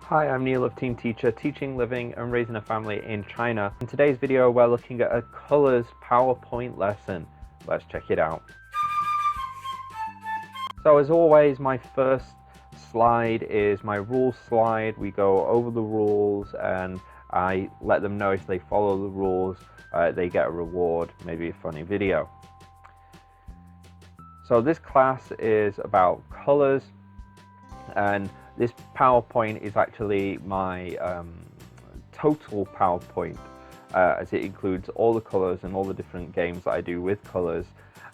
Hi, I'm Neil of Team Teacher, teaching, living and raising a family in China. In today's video, we're looking at a colors PowerPoint lesson. Let's check it out. So as always, my first slide is my rules slide. We go over the rules and I let them know if they follow the rules, they get a reward, maybe a funny video. So this class is about colors, and this PowerPoint is actually my total PowerPoint, as it includes all the colors and all the different games that I do with colors.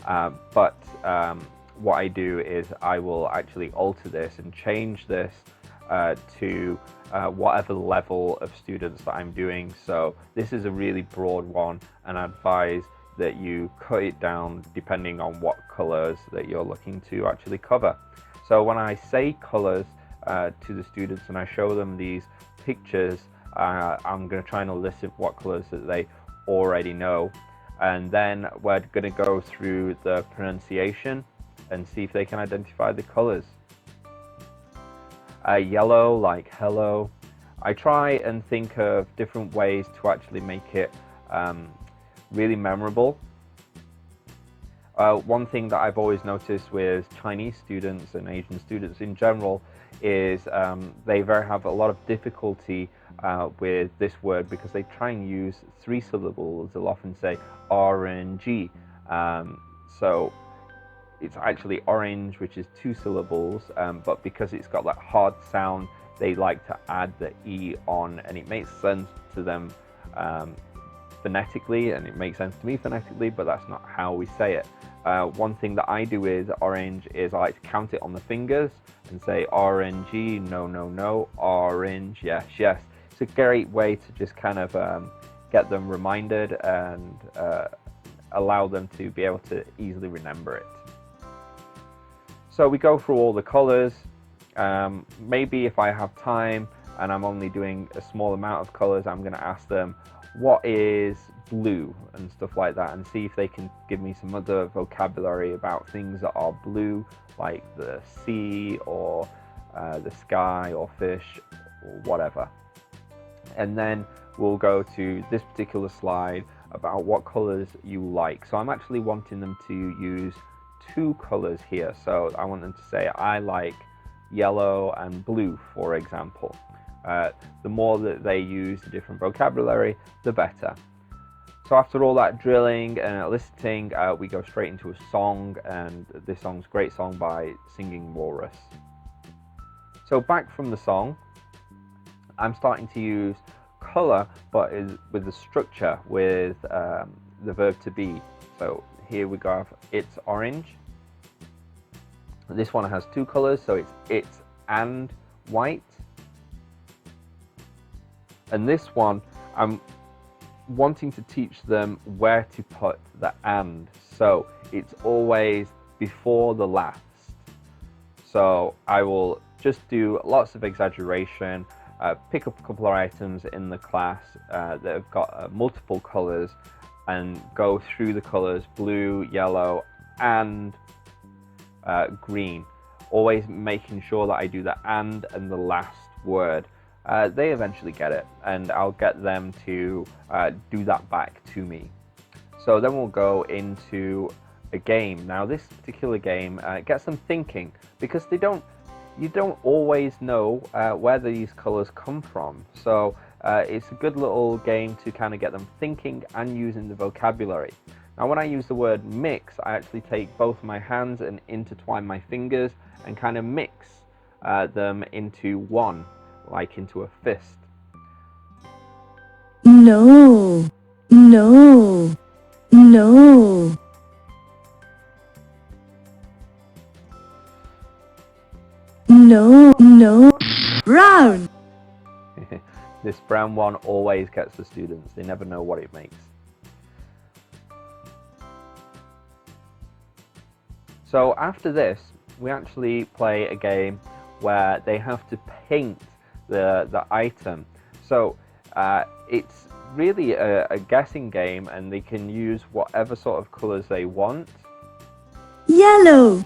But what I do is I will actually alter this and change this to whatever level of students that I'm doing. So this is a really broad one, and I advise that you cut it down depending on what colors that you're looking to actually cover. So when I say colors to the students and I show them these pictures, I'm going to try and elicit what colors that they already know, and then we're going to go through the pronunciation and see if they can identify the colors. Yellow, like hello. I try and think of different ways to actually make it really memorable. One thing that I've always noticed with Chinese students and Asian students in general is they have a lot of difficulty with this word because they try and use 3 syllables. They'll often say orange. So it's actually orange, which is 2 syllables, but because it's got that hard sound, they like to add the E on, and it makes sense to them phonetically, and it makes sense to me phonetically, but that's not how we say it. One thing that I do with orange is I like to count it on the fingers and say orangey, no, no, no, orange, yes, yes. It's a great way to just kind of get them reminded and allow them to be able to easily remember it. So we go through all the colors. Maybe if I have time and I'm only doing a small amount of colors, I'm going to ask them what is blue and stuff like that, and see if they can give me some other vocabulary about things that are blue, like the sea or the sky or fish or whatever. And then we'll go to this particular slide about what colors you like. So I'm actually wanting them to use 2 colors here. So I want them to say I like yellow and blue, for example. The more that they use the different vocabulary, the better. So after all that drilling and eliciting, we go straight into a song, and this song's a great song by Singing Walrus. So back from the song, I'm starting to use color, but with the structure, with the verb to be. So here we go, it's orange. This one has 2 colors, so it's and white. And this one, I'm wanting to teach them where to put the and. So it's always before the last. So I will just do lots of exaggeration, pick up a couple of items in the class that have got multiple colors, and go through the colors blue, yellow, and green. Always making sure that I do the and the last word. They eventually get it, and I'll get them to do that back to me. So then we'll go into a game. Now this particular game gets them thinking, because you don't always know where these colors come from. So it's a good little game to kind of get them thinking and using the vocabulary. Now when I use the word mix, I actually take both my hands and intertwine my fingers and kind of mix them into one, like into a fist. No, no, no. No, no. Brown. This brown one always gets the students. They never know what it makes. So after this, we actually play a game where they have to paint the item. So it's really a guessing game, and they can use whatever sort of colors they want. Yellow.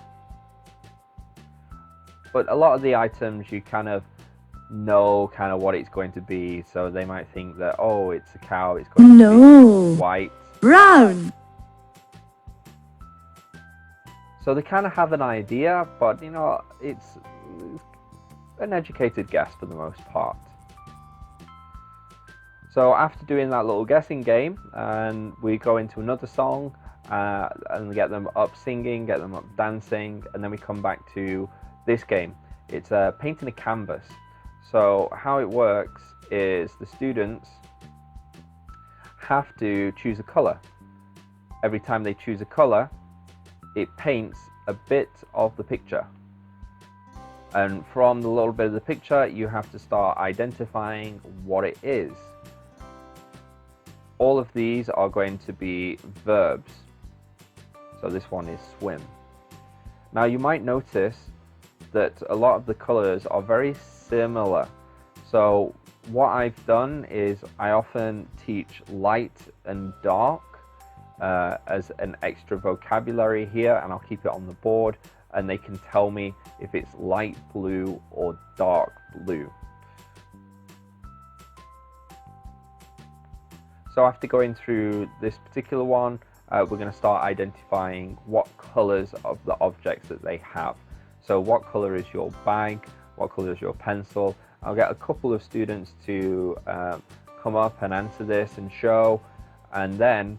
But a lot of the items you kind of know kind of what it's going to be. So they might think that, oh, it's a cow, it's going to No. be white. Brown. So they kind of have an idea, but you know, it's an educated guess for the most part. So after doing that little guessing game, and we go into another song and get them up singing, get them up dancing, and then we come back to this game. It's painting a canvas. So how it works is the students have to choose a color. Every time they choose a color, it paints a bit of the picture. And from the little bit of the picture, you have to start identifying what it is. All of these are going to be verbs. So this one is swim. Now you might notice that a lot of the colors are very similar. So what I've done is I often teach light and dark as an extra vocabulary here, and I'll keep it on the board, and they can tell me if it's light blue or dark blue. So after going through this particular one, we're going to start identifying what colors of the objects that they have. So what color is your bag? What color is your pencil? I'll get a couple of students to come up and answer this and show, and then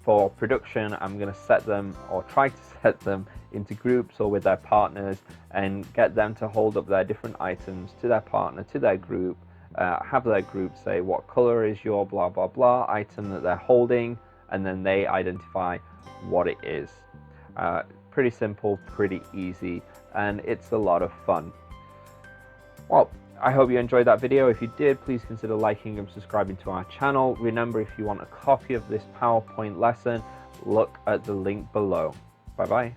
for production, I'm going to set them, or try to set them, into groups or with their partners, and get them to hold up their different items to their partner, to their group, have their group say what color is your blah blah blah item that they're holding, and then they identify what it is. Pretty simple, pretty easy, and it's a lot of fun. Well, I hope you enjoyed that video. If you did, please consider liking and subscribing to our channel. Remember, if you want a copy of this PowerPoint lesson, look at the link below. Bye bye.